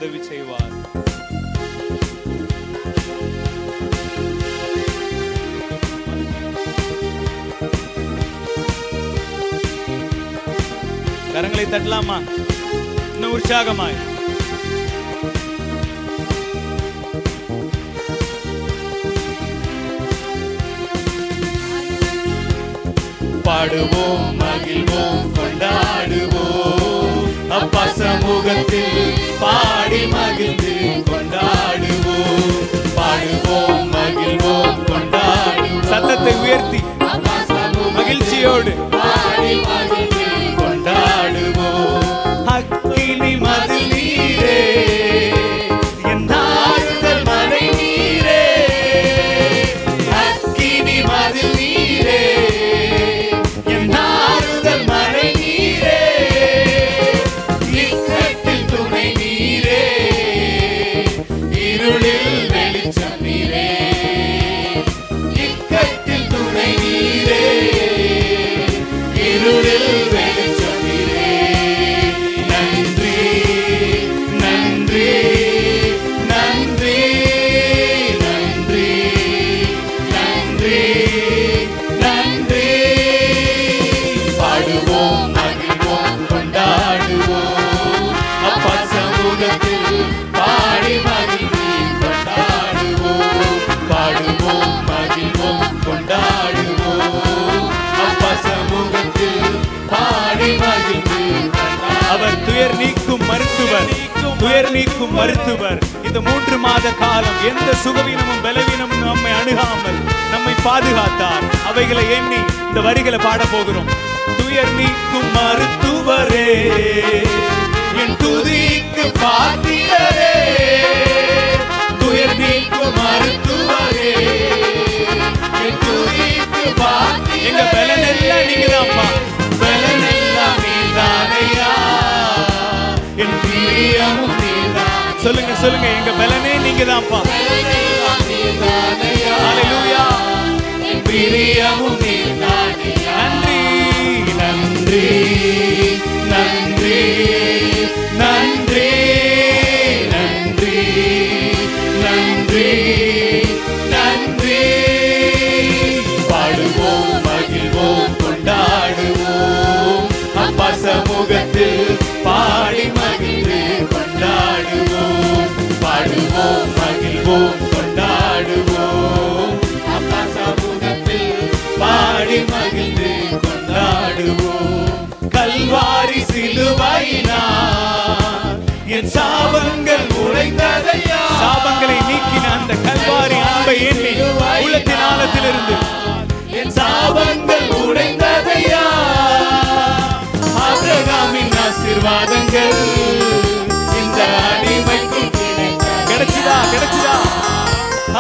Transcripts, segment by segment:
உதவி செய்வார். கரங்களை தட்டலாமா? இன்னும் உற்சாகமாய் பாடுவோம், மகிழ்வோம், கொண்டாடுவோம். அப்பா சமூகத்தில் பாடி மகிழ்ந்து கொண்டாடுவோம். பாடுவோம், மகிழ்வோம், கொண்டாடுவோம். சத்தத்தை உயர்த்தி மகிழ்ச்சியோடு பாடி மகிழ்ந்து கொண்டாடுவோம். அக்கினி மதில் நீரே, என் ஆறுதல் மழை நீரே. அக்கினி மதில் நீரே, என் ஆறுதல் மழை நீரே. இக்கட்டில் துணை நீரே, இருளில் வெளிச்சம் நீரே. இக்கட்டில் துணை நீரே, இருளில் வெளிச்சம் நீரே. நன்றி, நன்றி, நன்றி, நன்றி, நன்றி, நன்றி. பாடுவோம், மகிழ்வோம், கொண்டாடுவோம். அப்பா சமூகத்தில் பாடி மகிழ்ந்து கொண்டாடுவோம். பாடுவோம், மகிழ்வோம், கொண்டாடுவோம். அப்பா சமூகத்தில் பாடி மகிழ்ந்து அவர் துயர் நீக்கும் மருத்துவர், துயர் நீக்கும் மருத்துவர். இந்த 3 மாத காலம் எந்த சுகவீனமும் பலவீனமும் நம்மை அணுகாமல் நம்மை பாதுகாத்தார். அவைகளை எண்ணி இந்த வரிகளை பாட போகிறோம். துயர் நீக்கும் மருத்துவரே, என் துதிக்கு பாத்திரரே. துயர் நீக்கும் மருத்துவரே, என் துதிக்கு பாத்திரரே. எங்க பலன் எல்லாம் நீங்கதான்ப்பா. பலன் எல்லாம் நீதானையா, என் பிரியமும் நீதான். சொல்லுங்க சொல்லுங்க, எங்க பலனே நீங்கதான்ப்பா. பலன் எல்லாம் நீதானையா, ஹல்லேலூயா. என் பிரியமும் நீதானையா. நன்றி நன்றி, நன்றி, நன்றி, நன்றி, நன்றி, நன்றி. பாடுவோம், மகிழ்வோம், கொண்டாடுவோம். அப்பா சமூகத்தில் பாடி மகிழ்ந்து கொண்டாடுவோம். பாடுவோம், மகிழ்வோம், கொண்டாடுவோம். அப்பா சமூகத்தில் பாடி மகிழ்ந்து கொண்டாடுவோம். கல்வாரி சிலுவையினார் என் சாபங்கள் உடைந்ததையா. சாபங்களை நீக்கின அந்த கல்வாரி அன்பை எண்ணி உள்ளத்தின் ஆழத்திலிருந்து என் சாபங்கள் உடைந்ததையா. ஆபிரகாமின் ஆசீர்வாதங்கள் இந்த அடிமைக்கும் கிடைச்சுதா கிடைச்சுதா.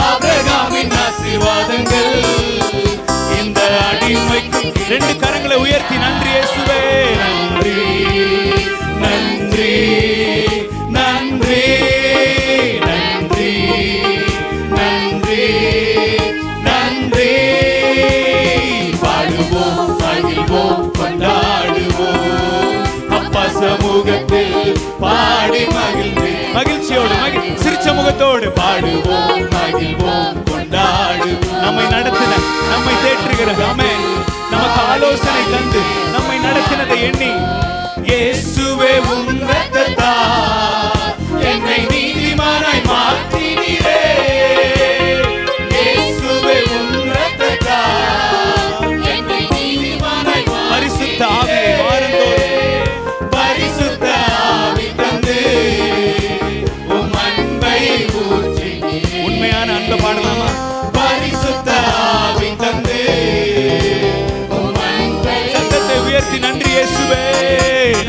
ஆபிரகாமின் ஆசீர்வாதங்கள் இந்த அடிமைக்கும் 2 கரங்களை உயர்த்தி நன்றி இயேசுவே. நன்றி, நன்றி, நன்றி, நன்றி, நன்றி, நன்றி. பாடுவோம், மகிழ்வோம், கொண்டாடுவோம். அப்பா சமூகத்தில் பாடி மகிழ்ந்து மகிழ்ச்சியோடு சிரிச்ச முகத்தோடு பாடுவோம், மகிழ்வோம், கொண்டாடுவோம். நம்மை நடத்தின, நம்மை தேற்றுகிற, ஆமென், நமக்கு ஆலோசனை தந்து நம்மை நடத்தினதை எண்ணி இயேசுவே உம் இரத்தத்தால் என்னை நீதிமானாய் மாற்றினீரே. இயேசுவே உம் இரத்தத்தால் என்னை நீதிமானாய் பரிசுத்த ஆவியை வாரந்தோறும் பரிசுத்த ஆவி தந்து உம் அன்பை ஊற்றினீரே. உண்மையான அன்பை பாடலாமா? பரிசுத்த ஆவி தந்து உம் அன்பை. சத்தத்தை உயர்த்தி நன்றி இயேசுவே.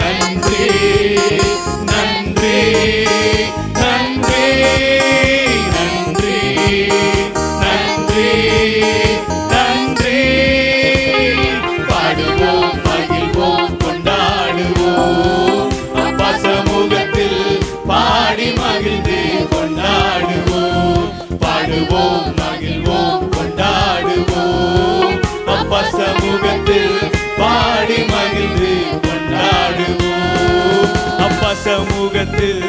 நன்றி, நன்றி, நன்றி, நன்றி, நன்றி, நன்றி. பாடுவோம், மகிழ்வோம், கொண்டாடுவோம். அப்பா சமூகத்தில் பாடி மகிழ்ந்து கொண்டாடுவோம். பாடுவோம், மகிழ்வோம், கொண்டாடுவோம். அப்பா சமூகத்தில் பாடி மகிழ்ந்து கொண்டாடுவோம். அப்பா சமூகத்தில்